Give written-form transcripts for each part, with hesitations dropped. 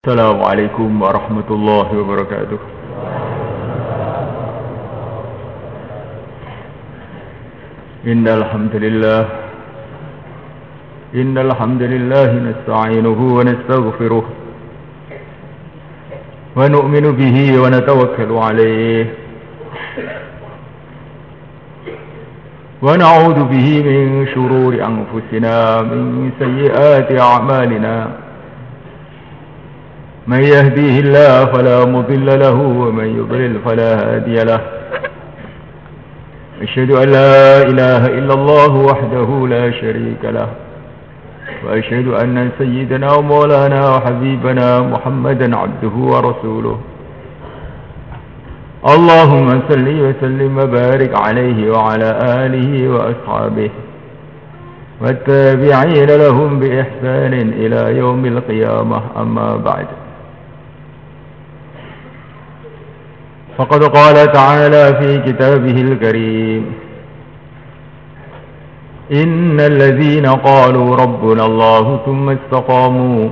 Assalamualaikum warahmatullahi wabarakatuh. Innal hamdalillah nasta'inuhu wa nastaghfiruh wa nu'minu bihi wa natawakkalu alayhi wa na'udzu bihi min shururi anfusina min sayyiati a'malina. من يهديه الله فلا مضل له ومن يضلل فلا هادي له. أشهد أن لا إله إلا الله وحده لا شريك له وأشهد أن سيدنا ومولانا وحبيبنا محمدا عبده ورسوله. اللهم صل وسلم وبارك عليه وعلى آله وأصحابه والتابعين لهم بإحسان إلى يوم القيامة. أما بعد، فقد قال تعالى في كتابه الكريم: إن الذين قالوا ربنا الله ثم استقاموا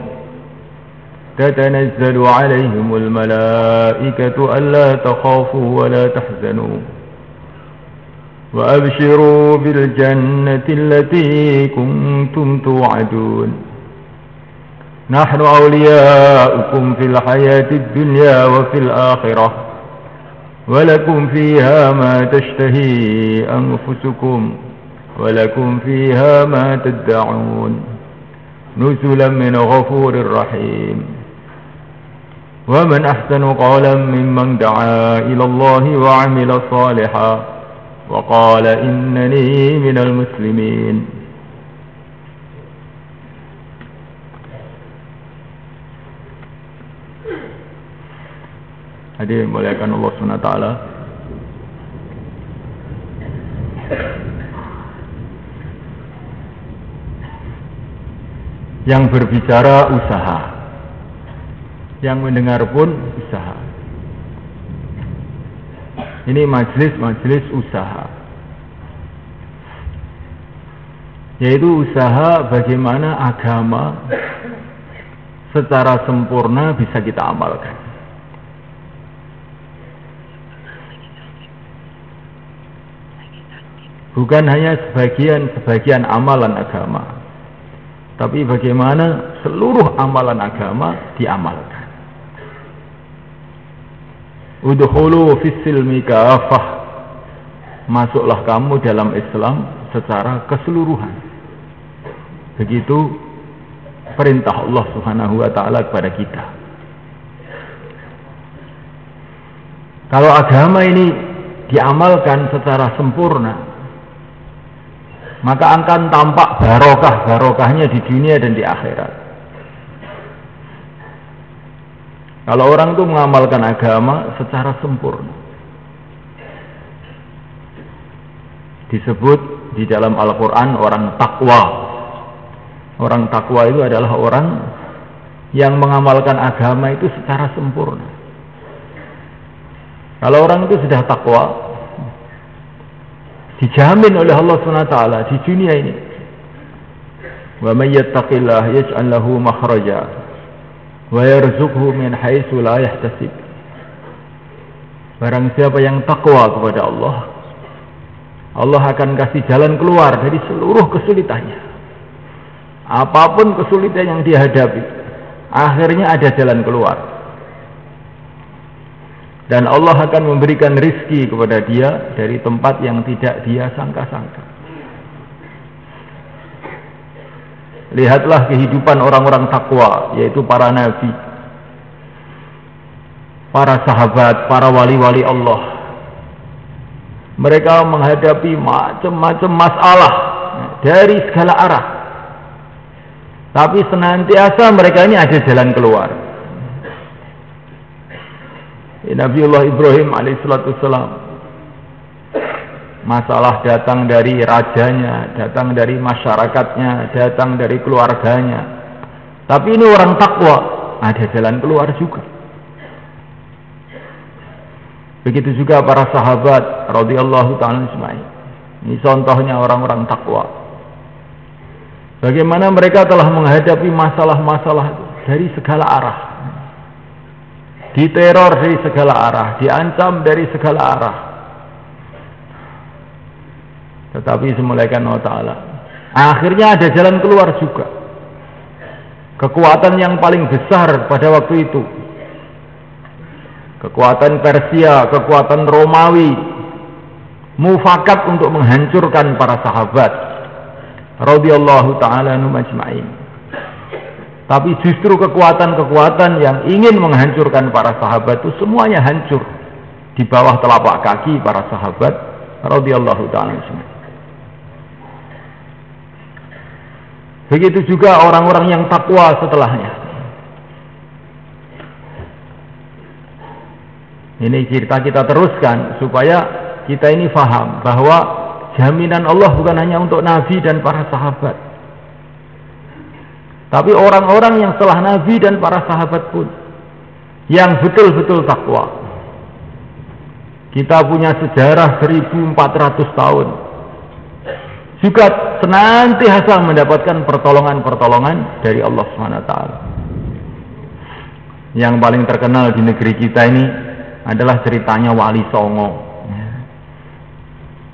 تتنزل عليهم الملائكة ألا تخافوا ولا تحزنوا وأبشروا بالجنة التي كنتم توعدون. نحن أولياؤكم في الحياة الدنيا وفي الآخرة ولكم فيها ما تشتهي أنفسكم ولكم فيها ما تدعون نزلا من غفور رحيم. ومن أحسن قولا ممن دعا إلى الله وعمل صالحا وقال إنني من المسلمين. Hadirin muliakan Allah SWT. Yang berbicara usaha, yang mendengar pun usaha. Ini majelis usaha, yaitu usaha bagaimana agama secara sempurna bisa kita amalkan. Bukan hanya sebagian amalan agama, tapi bagaimana seluruh amalan agama diamalkan. Udkhulu fis-silmi kafah, masuklah kamu dalam Islam secara keseluruhan. Begitu perintah Allah Subhanahu wa taala kepada kita. Kalau agama ini diamalkan secara sempurna, maka akan tampak barokahnya di dunia dan di akhirat. Kalau orang itu mengamalkan agama secara sempurna, disebut di dalam Al-Quran orang takwa. Orang takwa itu adalah orang yang mengamalkan agama itu secara sempurna. Kalau orang itu sudah takwa, dijamin oleh Allah SWT di dunia ini. Wa may yattaqillah yaj'al lahu makhraja wa yarzuqhu min haitsu la yahtasib. Barang siapa yang takwa kepada Allah, Allah akan kasih jalan keluar dari seluruh kesulitannya. Apapun kesulitan yang dihadapi, akhirnya ada jalan keluar. Dan Allah akan memberikan rizki kepada dia dari tempat yang tidak dia sangka-sangka. Lihatlah kehidupan orang-orang takwa, yaitu para nabi, para sahabat, para wali-wali Allah. Mereka menghadapi macam-macam masalah dari segala arah, tapi senantiasa mereka ini ada jalan keluar. Nabiullah Ibrahim alaihissalam, masalah datang dari rajanya, datang dari masyarakatnya, datang dari keluarganya, tapi ini orang takwa, ada jalan keluar juga. Begitu juga para sahabat radhiyallahu ta'ala ajma'in. Ini contohnya orang-orang takwa. Bagaimana mereka telah menghadapi masalah-masalah dari segala arah. diteror dari segala arah, diancam dari segala arah. Tetapi semulaikan Allah Ta'ala, akhirnya ada jalan keluar juga. Kekuatan yang paling besar pada waktu itu, kekuatan Persia, kekuatan Romawi, mufakat untuk menghancurkan para sahabat radhiyallahu ta'ala anhum ajma'in. Tapi justru kekuatan-kekuatan yang ingin menghancurkan para sahabat itu semuanya hancur di bawah telapak kaki para sahabat radhiyallahu ta'ala anhum. Begitu juga orang-orang yang takwa setelahnya. Ini kita teruskan supaya kita ini faham bahwa jaminan Allah bukan hanya untuk Nabi dan para sahabat, tapi orang-orang yang setelah Nabi dan para sahabat pun yang betul-betul takwa. Kita punya sejarah 1400 tahun juga senantiasa mendapatkan pertolongan-pertolongan dari Allah SWT. Yang paling terkenal di negeri kita ini adalah ceritanya Wali Songo.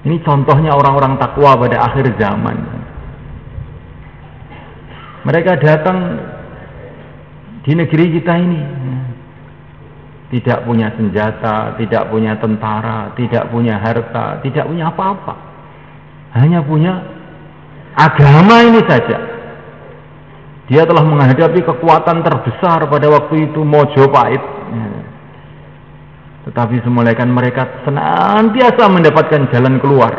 Ini contohnya orang-orang takwa pada akhir zaman. Mereka datang di negeri kita ini, tidak punya senjata, tidak punya tentara, tidak punya harta, tidak punya apa-apa. Hanya punya agama ini saja. Dia telah menghadapi kekuatan terbesar pada waktu itu, Mojopahit. Tetapi semulaikan mereka senantiasa mendapatkan jalan keluar.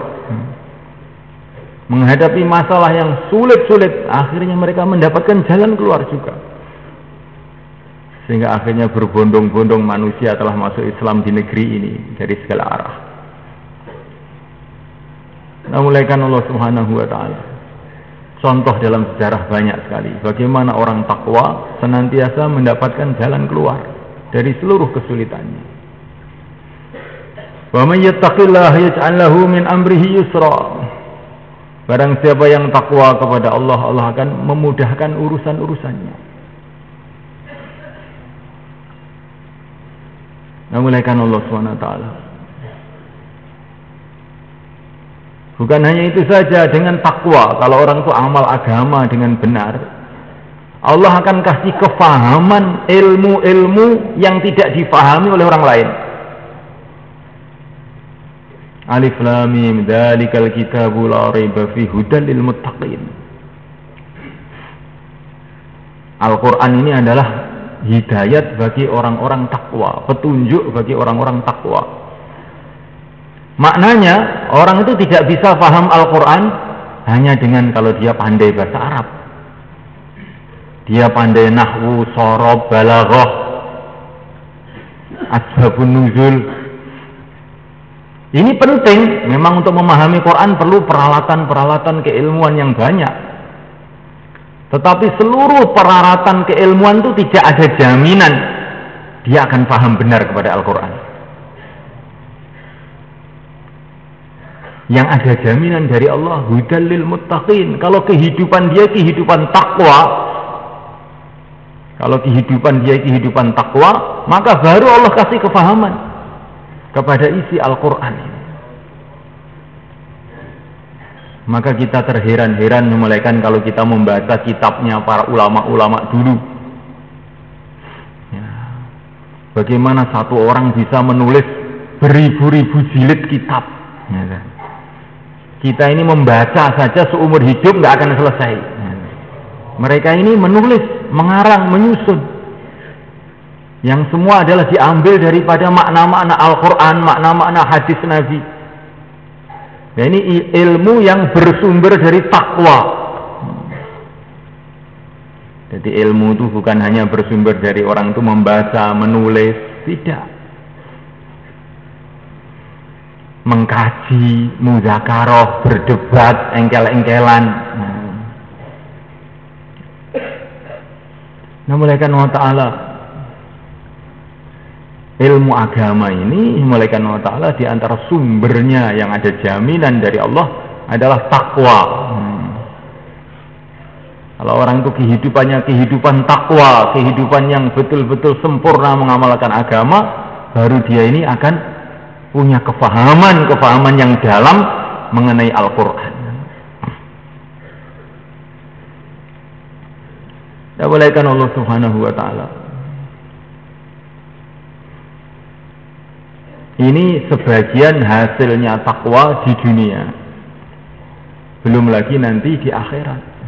Menghadapi masalah yang sulit-sulit, akhirnya mereka mendapatkan jalan keluar juga. Sehingga akhirnya berbondong-bondong manusia telah masuk Islam di negeri ini dari segala arah. Namulaikan Allah Subhanahu wa ta'ala. Contoh dalam sejarah banyak sekali bagaimana orang takwa senantiasa mendapatkan jalan keluar dari seluruh kesulitannya. Wa may yattaqillaha yaj'al lahu min amrihi yusra. Barang siapa yang takwa kepada Allah, Allah akan memudahkan urusan-urusannya. Namulaikan Allah Subhanahu wa ta'ala. Bukan hanya itu saja, dengan takwa, kalau orang itu amal agama dengan benar, Allah akan kasih kefahaman ilmu-ilmu yang tidak difahami oleh orang lain. Alif Lam Mim, dzalikal kitabu la raiba fihi hudal lil muttaqin. Al-Qur'an ini adalah hidayat bagi orang-orang takwa, petunjuk bagi orang-orang takwa. Maknanya, orang itu tidak bisa paham Al-Quran hanya dengan kalau dia pandai bahasa Arab. Dia pandai nahwu, sorob, balaghah, asbabun nuzul. Ini penting, memang untuk memahami Quran perlu peralatan-peralatan keilmuan yang banyak. Tetapi seluruh peralatan keilmuan itu tidak ada jaminan dia akan paham benar kepada Al-Quran. Yang ada jaminan dari Allah, hudal lil muttaqin. Kalau kehidupan dia kehidupan takwa, kalau kehidupan dia kehidupan takwa, maka baru Allah kasih kefahaman kepada isi Al-Quran ini. Maka kita terheran-heran memulaikan kalau kita membaca kitabnya para ulama-ulama dulu. Ya. Bagaimana satu orang bisa menulis beribu-ribu jilid kitab. Ya. Kita ini membaca saja seumur hidup nggak akan selesai. Mereka ini menulis, mengarang, menyusun. Yang semua adalah diambil daripada makna-makna Al-Quran, makna-makna hadis Nabi. Ya, ini ilmu yang bersumber dari takwa. Jadi ilmu itu bukan hanya bersumber dari orang itu membaca, menulis, tidak. Mengkaji, muzakarah, berdebat, engkel-engkelan. Namulaikan Allah Ta'ala, ilmu agama ini, namulaikan Allah Ta'ala, di antara sumbernya yang ada jaminan dari Allah adalah takwa. Kalau orang itu kehidupannya kehidupan takwa, kehidupan yang betul-betul sempurna mengamalkan agama, baru dia ini akan punya kefahaman yang dalam mengenai Al-Quran. Dimuliakan Allah Subhanahu wa Ta'ala. Ini sebagian hasilnya takwa di dunia, belum lagi nanti di akhirat.